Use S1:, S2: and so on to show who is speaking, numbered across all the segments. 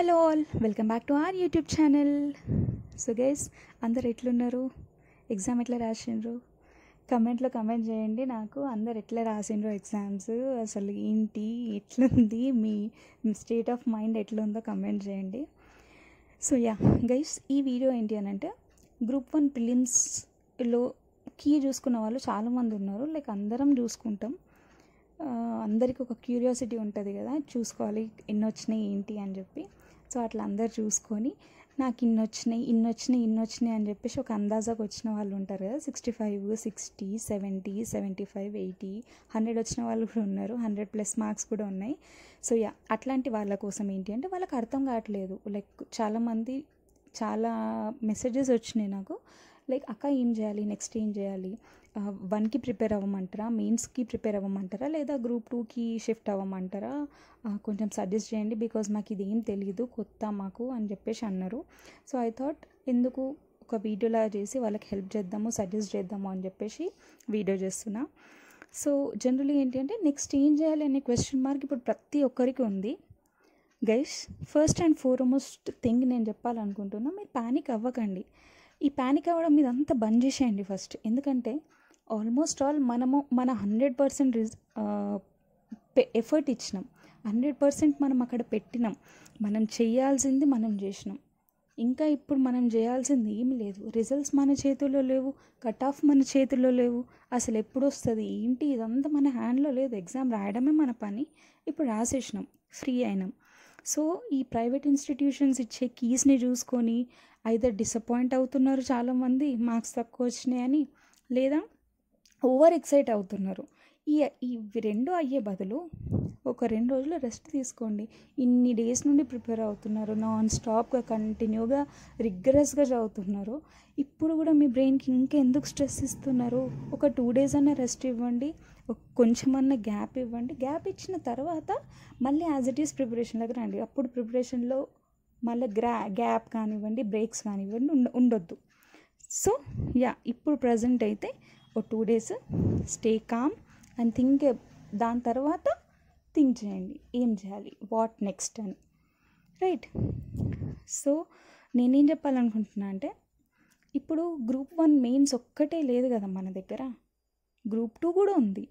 S1: Hello all, welcome back to our YouTube channel. So guys, అందరు ఎట్లున్నారు? Exam ఎట్లా రాసిండ్రు? కమెంట్లో comment చేయండి. నాకు అందరు ఎట్లా రాసిండ్రు ఎగ్జామ్స్, అసలు ఏంటి, ఎట్లుంది మీ స్టేట్ ఆఫ్ మైండ్ ఎట్లుందో కమెంట్ చేయండి. సో యా గైస్, ఈ వీడియో ఏంటి అని అంటే, గ్రూప్ 1 ప్రిలిమ్స్లో కీ చూసుకున్న వాళ్ళు చాలామంది ఉన్నారు. లైక్ అందరం చూసుకుంటాం, అందరికి ఒక క్యూరియాసిటీ ఉంటుంది కదా, చూసుకోవాలి ఎన్ని వచ్చినాయి ఏంటి అని చెప్పి. సో అట్లా అందరు చూసుకొని నాకు ఇన్ని వచ్చినాయి అని చెప్పేసి ఒక అందాజాగా వచ్చిన వాళ్ళు ఉంటారు కదా, 65, 60, 70, 75, 80, 100 వచ్చిన వాళ్ళు కూడా ఉన్నారు. 100+ మార్క్స్ కూడా ఉన్నాయి. సో యా, అట్లాంటి వాళ్ళ కోసం ఏంటి అంటే, వాళ్ళకి అర్థం కావట్లేదు. లైక్ చాలామంది చాలా మెసేజెస్ వచ్చినాయి నాకు, లైక్ అక్క ఏం చేయాలి, నెక్స్ట్ ఏం చేయాలి, 1కి ప్రిపేర్ అవ్వమంటారా, మెయిన్స్కి ప్రిపేర్ అవ్వమంటారా, లేదా గ్రూప్ 2కి షిఫ్ట్ అవ్వమంటారా, కొంచెం సజెస్ట్ చేయండి, బికాజ్ మాకు ఇది ఏం తెలియదు, కొత్త మాకు అని చెప్పేసి అన్నారు. సో ఐ థాట్ ఎందుకు ఒక వీడియోలా చేసి వాళ్ళకి హెల్ప్ చేద్దాము, సజెస్ట్ చేద్దాము అని చెప్పేసి వీడియో చేస్తున్నా. సో జనరల్లీ ఏంటి అంటే, నెక్స్ట్ ఏం చేయాలి అనే క్వశ్చన్ మార్క్ ఇప్పుడు ప్రతి ఒక్కరికి ఉంది. Guys, first and foremost thing నేను చెప్పాలనుకుంటున్నా, మీరు ప్యానిక్ అవ్వకండి. ఈ ప్యానిక్ అవ్వడం మీద అంతా బంద్ చేసేయండి ఫస్ట్. ఎందుకంటే ఆల్మోస్ట్ ఆల్ మనము మన 100% ఎఫర్ట్ ఇచ్చినాం, 100% మనం అక్కడ పెట్టినాం, మనం చేయాల్సింది మనం చేసినాం. ఇంకా ఇప్పుడు మనం చేయాల్సింది ఏమి లేదు. రిజల్ట్స్ మన చేతుల్లో లేవు, కట్ ఆఫ్ మన చేతుల్లో లేవు, అసలు ఎప్పుడు వస్తుంది ఏంటి ఇదంతా మన హ్యాండ్లో లేదు. ఎగ్జామ్ రాయడమే మన పని. ఇప్పుడు రాసేసినాం, ఫ్రీ అయినాం. సో ఈ ప్రైవేట్ ఇన్స్టిట్యూషన్స్ ఇచ్చే కీస్ని చూసుకొని ఐదర్ డిసప్పాయింట్ అవుతున్నారు చాలామంది, మార్క్స్ తక్కువ వచ్చినాయని, లేదా ఓవర్ ఎక్సైట్ అవుతున్నారు. ఇవి రెండు అయ్యే బదులు ఒక 2 రోజులు రెస్ట్ తీసుకోండి. ఇన్ని డేస్ నుండి ప్రిపేర్ అవుతున్నారు, నాన్ స్టాప్గా కంటిన్యూగా రిగ్గరస్గా చదువుతున్నారు. ఇప్పుడు కూడా మీ బ్రెయిన్కి ఇంకా ఎందుకు స్ట్రెస్ ఇస్తున్నారు? ఒక 2 days అన్న రెస్ట్ ఇవ్వండి, కొంచెమన్నా గ్యాప్ ఇవ్వండి. గ్యాప్ ఇచ్చిన తర్వాత మళ్ళీ యాజ్ ఇట్ ఈస్ ప్రిపరేషన్లోకి రండి. అప్పుడు ప్రిపరేషన్లో మళ్ళీ గ్యాప్ కానివ్వండి, బ్రేక్స్ కానివ్వండి ఉండొద్దు. సో యా, ఇప్పుడు ప్రజెంట్ అయితే ఓ 2 days stay calm and think. దాని తర్వాత థింక్ చేయండి ఏం చేయాలి, వాట్ నెక్స్ట్ అని, రైట్? సో నేనేం చెప్పాలనుకుంటున్నా అంటే, ఇప్పుడు గ్రూప్ 1 మెయిన్స్ ఒక్కటే లేదు కదా మన దగ్గర, గ్రూప్ 2 కూడా ఉంది.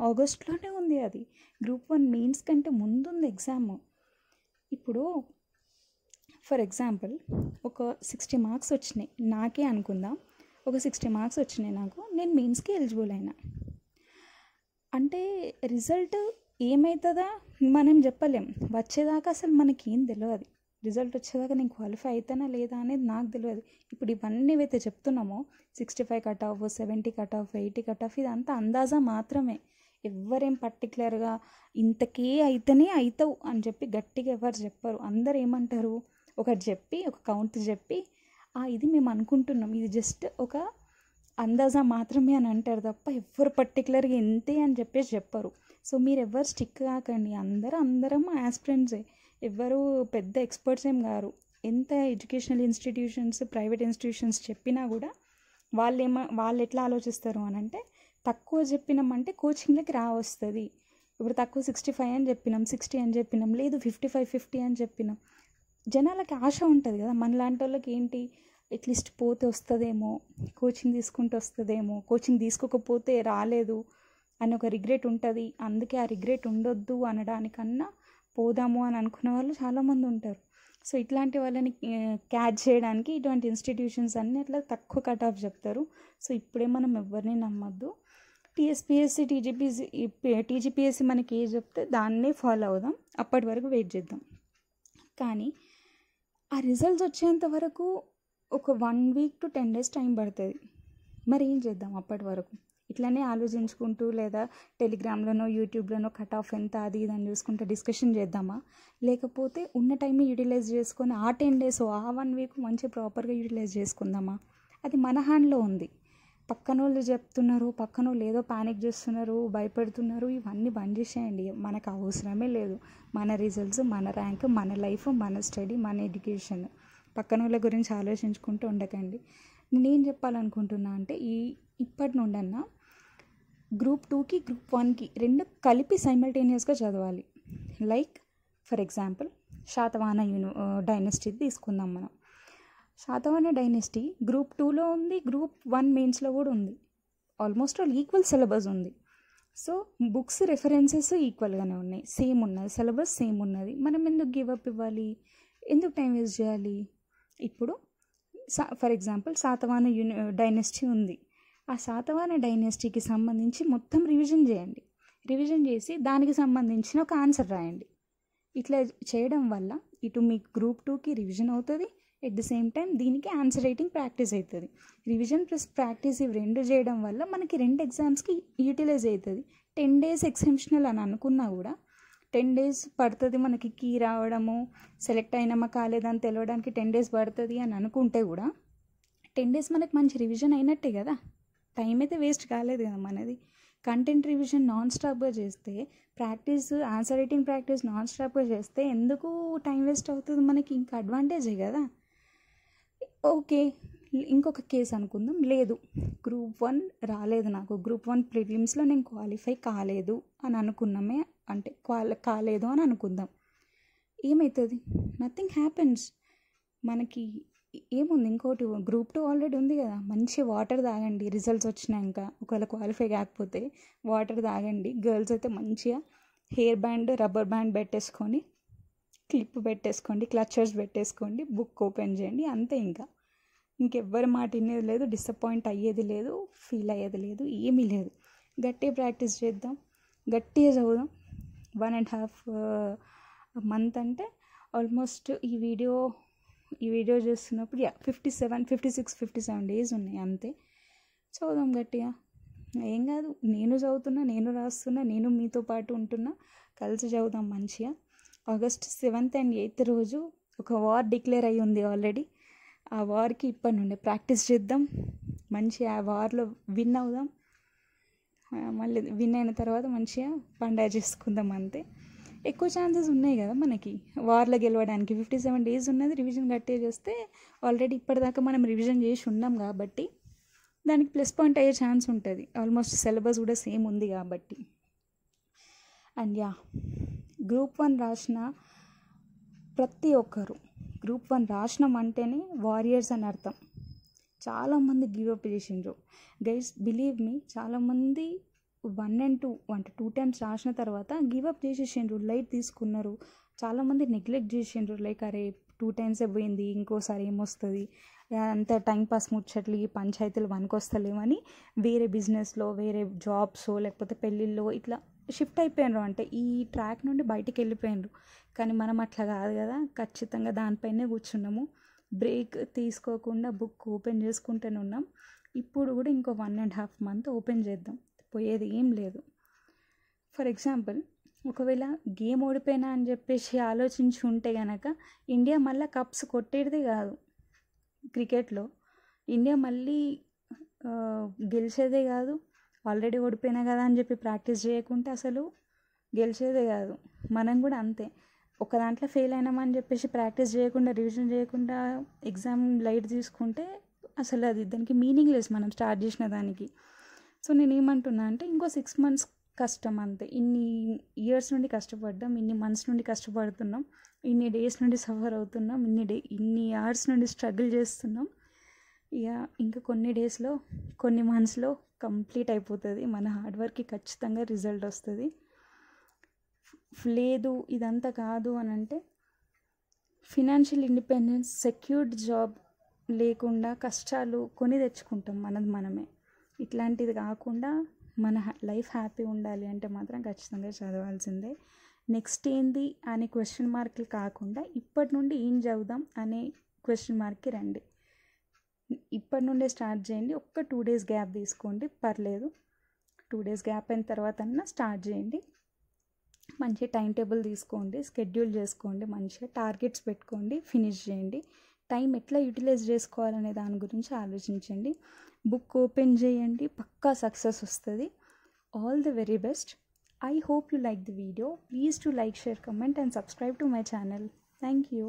S1: ఆగస్ట్లోనే ఉంది అది. గ్రూప్ 1 మెయిన్స్ కంటే ముందు ఉంది ఎగ్జామ్. ఇప్పుడు ఫర్ ఎగ్జాంపుల్ ఒక 60 మార్క్స్ వచ్చినాయి నాకే అనుకుందాం, ఒక 60 మార్క్స్ వచ్చినాయి నాకు, నేను మెయిన్స్కి ఎలిజిబుల్ అయినా అంటే రిజల్ట్ ఏమవుతుందా మనం చెప్పలేం. వచ్చేదాకా అసలు మనకేం తెలియదు. రిజల్ట్ వచ్చేదాకా నేను క్వాలిఫై అవుతానా లేదా అనేది నాకు తెలియదు. ఇప్పుడు ఇవన్నీ ఏవైతే చెప్తున్నామో, 65 cut off, 70 cut off, 80 cut off, ఇదంతా అందాజా మాత్రమే. ఎవరేం పర్టికులర్గా ఇంతకే అయితేనే అవుతావు అని చెప్పి గట్టిగా ఎవరు చెప్పరు. అందరు ఏమంటారు, ఒకటి చెప్పి ఒక కౌంట్ చెప్పి ఇది మేము అనుకుంటున్నాం, ఇది జస్ట్ ఒక అందాజా మాత్రమే అని అంటారు తప్ప ఎవరు పర్టికులర్గా ఇంతే అని చెప్పేసి చెప్పరు. సో మీరు ఎవరు స్టిక్ కాకండి. అందరం యాస్పిరెంట్సే, ఎవరు పెద్ద ఎక్స్పర్ట్స్ ఏం గారు. ఎంత ఎడ్యుకేషనల్ ఇన్స్టిట్యూషన్స్, ప్రైవేట్ ఇన్స్టిట్యూషన్స్ చెప్పినా కూడా వాళ్ళు ఎట్లా ఆలోచిస్తారు అని అంటే, తక్కువ చెప్పినామంటే కోచింగ్లకి వస్తుంది. ఇప్పుడు తక్కువ 65 అని చెప్పినాం, 60 అని చెప్పినాం, లేదు 55, 50 అని చెప్పినాం. జనాలకి ఆశ ఉంటుంది కదా, మనలాంటి వాళ్ళకి ఏంటి, అట్లీస్ట్ పోతే వస్తుందేమో, కోచింగ్ తీసుకుంటే వస్తుందేమో, కోచింగ్ తీసుకోకపోతే రాలేదు అని ఒక రిగ్రెట్ ఉంటుంది. అందుకే ఆ రిగ్రెట్ ఉండొద్దు అనడానికన్నా పోదాము అని అనుకునే వాళ్ళు చాలామంది ఉంటారు. సో ఇట్లాంటి వాళ్ళని క్యాచ్ చేయడానికి ఇటువంటి ఇన్స్టిట్యూషన్స్ అన్నీ అట్లా తక్కువ కట్ ఆఫ్ చెప్తారు. సో ఇప్పుడే మనం ఎవరిని నమ్మొద్దు. టీఎస్పీఎస్సీ, టీజీపీఎస్సీ మనకి ఏ చెప్తే దాన్నే ఫాలో అవుదాం. అప్పటి వరకు వెయిట్ చేద్దాం. కానీ ఆ రిజల్ట్స్ వచ్చేంత వరకు ఒక 1 week to 10 days టైం పడుతుంది. మరి ఏం చేద్దాం అప్పటి వరకు? ఇట్లానే ఆలోచించుకుంటూ, లేదా టెలిగ్రామ్లోనో యూట్యూబ్లోనో కట్ ఆఫ్ ఎంత అది ఇదని చూసుకుంటే డిస్కషన్ చేద్దామా? లేకపోతే ఉన్న టైంని యూటిలైజ్ చేసుకొని ఆ 10 days, ఆ 1 week మంచి ప్రాపర్గా యూటిలైజ్ చేసుకుందామా? అది మన హ్యాండ్లో ఉంది. పక్కన వాళ్ళు చెప్తున్నారు, పక్కన వాళ్ళు ఏదో ప్యానిక్ చేస్తున్నారు, భయపెడుతున్నారు, ఇవన్నీ బంద్ చేసేయండి. మనకు అవసరమే లేదు. మన రిజల్ట్స్, మన ర్యాంక్, మన లైఫ్, మన స్టడీ, మన ఎడ్యుకేషన్. పక్కన వాళ్ళ గురించి ఆలోచించుకుంటూ ఉండకండి. నేనేం చెప్పాలనుకుంటున్నా అంటే, ఇప్పటి నుండన్నా గ్రూప్ 2కి గ్రూప్ 1కి 2 కలిపి సైమల్టేనియస్గా చదవాలి. Like for example Satavahana dynasty తీసుకుందాం మనం. శాతవాహన డైనెస్టీ గ్రూప్ 2లో ఉంది, గ్రూప్ 1 మెయిన్స్లో కూడా ఉంది. ఆల్మోస్ట్ ఆల్ ఈక్వల్ సిలబస్ ఉంది. సో బుక్స్ రెఫరెన్సెస్ ఈక్వల్గానే ఉన్నాయి, సేమ్ ఉన్నది, సిలబస్ సేమ్ ఉన్నది. మనం ఎందుకు గివప్ ఇవ్వాలి, ఎందుకు టైం వేస్ట్ చేయాలి? ఇప్పుడు ఫర్ ఎగ్జాంపుల్ శాతవాహన డైనెస్టీ ఉంది. ఆ శాతవాహన డైనెస్టీకి సంబంధించి మొత్తం రివిజన్ చేయండి. రివిజన్ చేసి దానికి సంబంధించిన ఒక ఆన్సర్ రాయండి. ఇట్లా చేయడం వల్ల ఇటు మీకు గ్రూప్ 2కి రివిజన్ అవుతుంది, ఎట్ ది సేమ్ టైం దీనికి ఆన్సర్ రైటింగ్ ప్రాక్టీస్ అవుతుంది. రివిజన్ ప్లస్ ప్రాక్టీస్ ఇవి రెండు చేయడం వల్ల మనకి 2 ఎగ్జామ్స్కి యూటిలైజ్ అవుతుంది. 10 days ఎగ్జామ్షనల్ అని అనుకున్నా కూడా 10 days పడుతుంది మనకి కీ రావడము, సెలెక్ట్ అయినామా కాలేదని తెలియడానికి 10 days పడుతుంది అని అనుకుంటే కూడా 10 days మనకి మంచి రివిజన్ అయినట్టే కదా, టైం అయితే వేస్ట్ కాలేదు కదా మనది. కంటెంట్ రివిజన్ నాన్ స్టాప్గా చేస్తే, practice answer writing practice non స్టాప్గా చేస్తే ఎందుకు టైం వేస్ట్ అవుతుంది మనకి? ఇంకా అడ్వాంటేజే కదా. ఓకే, ఇంకొక కేసు అనుకుందాం. లేదు, గ్రూప్ 1 రాలేదు నాకు, గ్రూప్ 1 ప్రిలిమ్స్లో నేను క్వాలిఫై కాలేదు అని అనుకున్నామే, అంటే కాలేదు అని అనుకుందాం. ఏమవుతుంది? Nothing happens. మనకి ఏముంది, ఇంకోటి గ్రూప్ 2 ఆల్రెడీ ఉంది కదా. మంచి వాటర్ తాగండి రిజల్ట్స్ వచ్చినాక, ఒకవేళ క్వాలిఫై కాకపోతే వాటర్ తాగండి. గర్ల్స్ అయితే మంచిగా హెయిర్ బ్యాండ్, రబ్బర్ బ్యాండ్ పెట్టేసుకొని, క్లిప్ పెట్టేసుకోండి, క్లచర్స్ పెట్టేసుకోండి, బుక్ ఓపెన్ చేయండి, అంతే. ఇంకెవ్వరి మాట వినేది లేదు, డిసప్పాయింట్ అయ్యేది లేదు, ఫీల్ అయ్యేది లేదు, ఏమీ లేదు. గట్టిగా ప్రాక్టీస్ చేద్దాం, గట్టిగా చదువుదాం. 1.5 month అంటే ఆల్మోస్ట్ ఈ వీడియో చేస్తున్నప్పుడు 56-57 days ఉన్నాయి అంతే. చదువుదాం గట్టిగా, ఏం కాదు. నేను చదువుతున్నా, నేను రాస్తున్నా, నేను మీతో పాటు ఉంటున్నా, కలిసి చదువుదాం మంచిగా. August 7th and 8th రోజు ఒక వార్ డిక్లేర్ అయ్యి ఉంది ఆల్రెడీ. ఆ వార్కి ఇప్పటి నుండి ప్రాక్టీస్ చేద్దాం, మంచిగా ఆ వార్లో విన్ అవుదాం. మళ్ళీ విన్ అయిన తర్వాత మంచిగా పండగ చేసుకుందాం అంతే. ఎక్కువ ఛాన్సెస్ ఉన్నాయి కదా మనకి వార్లో గెలవడానికి. 57 days ఉన్నది, రివిజన్ గట్టిగా చేస్తే ఆల్రెడీ ఇప్పటిదాకా మనం రివిజన్ చేసి ఉన్నాం కాబట్టి దానికి ప్లస్ పాయింట్ అయ్యే ఛాన్స్ ఉంటుంది. ఆల్మోస్ట్ సిలబస్ కూడా సేమ్ ఉంది కాబట్టి. అండ్ గ్రూప్ 1 రాసిన ప్రతి ఒక్కరు, గ్రూప్ 1 రాసినాం అంటేనే వారియర్స్ అని అర్థం. చాలామంది గివప్ చేసిండ్రు గైస్, బిలీవ్ మీ. చాలామంది 1 and 2 అంటే 2 times రాసిన తర్వాత గివప్ చేసేసిండ్రు, లైట్ తీసుకున్నారు. చాలామంది నెగ్లెక్ట్ చేసిండ్రు, లైక్ అరే 2 times పోయింది, ఇంకోసారి ఏమొస్తుంది, అంత టైంపాస్ ముచ్చట్లు, ఈ పంచాయతీలు వనుకొస్తలేమని వేరే బిజినెస్లో, వేరే జాబ్స్, లేకపోతే పెళ్ళిళ్ళలో ఇట్లా షిఫ్ట్ అయిపోయినారు. అంటే ఈ ట్రాక్ నుండి బయటికి వెళ్ళిపోయినారు. కానీ మనం అట్లా కాదు కదా, ఖచ్చితంగా దానిపైనే కూర్చున్నాము. బ్రేక్ తీసుకోకుండా బుక్ ఓపెన్ చేసుకుంటూనే ఉన్నాం. ఇప్పుడు కూడా ఇంకో 1.5 month ఓపెన్ చేద్దాం, పోయేది ఏం లేదు. ఫర్ ఎగ్జాంపుల్, ఒకవేళ గేమ్ ఓడిపోయినా అని చెప్పేసి ఆలోచించి ఉంటే కనుక ఇండియా మళ్ళీ కప్స్ కొట్టేది కాదు. క్రికెట్లో ఇండియా మళ్ళీ గెలిచేదే కాదు. ఆల్రెడీ ఓడిపోయినా కదా అని చెప్పి ప్రాక్టీస్ చేయకుంటే అసలు గెలిచేదే కాదు. మనం కూడా అంతే, ఒక దాంట్లో ఫెయిల్ అయినామని చెప్పేసి ప్రాక్టీస్ చేయకుండా, రివిజన్ చేయకుండా ఎగ్జామ్ లైట్ తీసుకుంటే అసలు అది దానికి మీనింగ్ లెస్ మనం స్టార్ట్ చేసిన దానికి. సో నేను ఏమంటున్నా అంటే ఇంకో 6 months కష్టం అంతే. ఇన్ని ఇయర్స్ నుండి కష్టపడ్డాం, ఇన్ని మంత్స్ నుండి కష్టపడుతున్నాం, ఇన్ని డేస్ నుండి సఫర్ అవుతున్నాం, ఇన్ని అవర్స్ నుండి స్ట్రగుల్ చేస్తున్నాం. ఇంకా కొన్ని డేస్లో, కొన్ని మంత్స్లో కంప్లీట్ అయిపోతుంది. మన హార్డ్ వర్క్కి ఖచ్చితంగా రిజల్ట్ వస్తుంది. లేదు ఇదంతా కాదు అని అంటే ఫినాన్షియల్ ఇండిపెండెన్స్, సెక్యూర్డ్ జాబ్ లేకుండా కష్టాలు కొని తెచ్చుకుంటాం మనది మనమే. ఇట్లాంటిది కాకుండా మన లైఫ్ హ్యాపీ ఉండాలి అంటే మాత్రం ఖచ్చితంగా చదవాల్సిందే. నెక్స్ట్ ఏంది అనే క్వశ్చన్ మార్కులు కాకుండా ఇప్పటి నుండి ఏం చదువుదాం అనే క్వశ్చన్ మార్క్కి రండి. ఇప్పటి నుండే స్టార్ట్ చేయండి. ఒక్క 2 days గ్యాప్ తీసుకోండి, పర్లేదు. 2 days గ్యాప్ అయిన తర్వాత అన్నా స్టార్ట్ చేయండి. మంచిగా టైం టేబుల్ తీసుకోండి, స్కెడ్యూల్ చేసుకోండి, మంచిగా టార్గెట్స్ పెట్టుకోండి, ఫినిష్ చేయండి. టైం ఎట్లా యూటిలైజ్ చేసుకోవాలనే దాని గురించి ఆలోచించండి. బుక్ ఓపెన్ చేయండి, పక్కా సక్సెస్ వస్తుంది. All the very best. I hope you like the video. Please do like, share, comment and subscribe to my channel. Thank you.